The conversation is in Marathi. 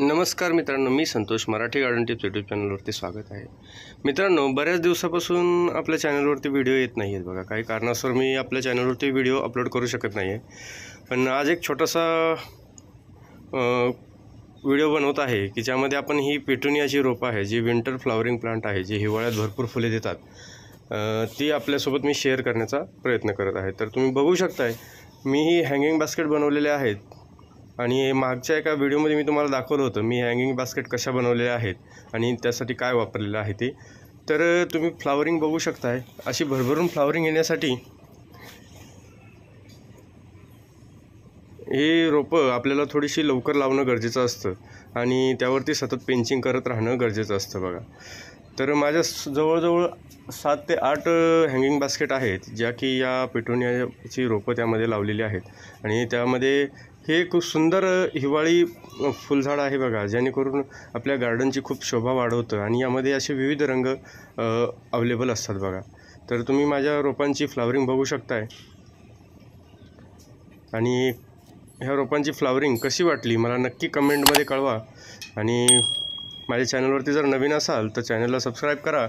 नमस्कार मित्रांनो, मी Santosh. Marathi garden tips YouTube चॅनलवरती स्वागत आहे. मित्रांनो, बऱ्याच दिवसापासून आपल्या चॅनलवरती व्हिडिओ येत नाही आहेत बघा. काही कारणास्तव मी आपल्या चॅनलवरती व्हिडिओ अपलोड करू शकत नाही आहे. पण आज एक छोटासा व्हिडिओ बनवत आहे की ज्यामध्ये आपण ही पेटुनियाची रोपं आहे, जी विंटर फ्लॉवरिंग प्लांट आहे, जी हिवाळ्यात भरपूर फुले देतात, ती आपल्यासोबत मी शेअर करण्याचा प्रयत्न करत आहे. तर तुम्ही बघू शकताय, मी ही हँगिंग बास्केट बनवलेले आहेत. आणि मागच्या एका व्हिडिओमध्ये मी तुम्हाला दाखवलं होतं मी हँगिंग बास्केट कशा बनवलेल्या आहेत आणि त्यासाठी काय वापरलेलं आहे ते. तर तुम्ही फ्लावरिंग बघू शकताय. अशी भरभरून फ्लावरिंग येण्यासाठी हे रोपं आपल्याला थोडीशी लवकर लावणं गरजेचं असतं आणि त्यावरती सतत पेंचिंग करत राहणं गरजेचं असतं बघा. तर माझ्या जवळजवळ 7 ते 8 हँगिंग बास्केट आहेत, ज्या की या पेटुनियाची रोपं त्यामध्ये लावलेली आहेत. आणि त्यामध्ये हे खूप सुंदर हिवाळी फुलझाड आहे बघा, जेणेकरून आपल्या गार्डनची खूप शोभा वाढवतं. आणि यामध्ये असे विविध रंग अवेलेबल असतात बघा. तर तुम्ही माझ्या रोपांची फ्लावरिंग बघू शकताय. आणि ह्या रोपांची फ्लावरिंग कशी वाटली मला नक्की कमेंटमध्ये कळवा. आणि माझ्या चॅनलवरती जर नवीन असाल तर चॅनलला सबस्क्राईब करा.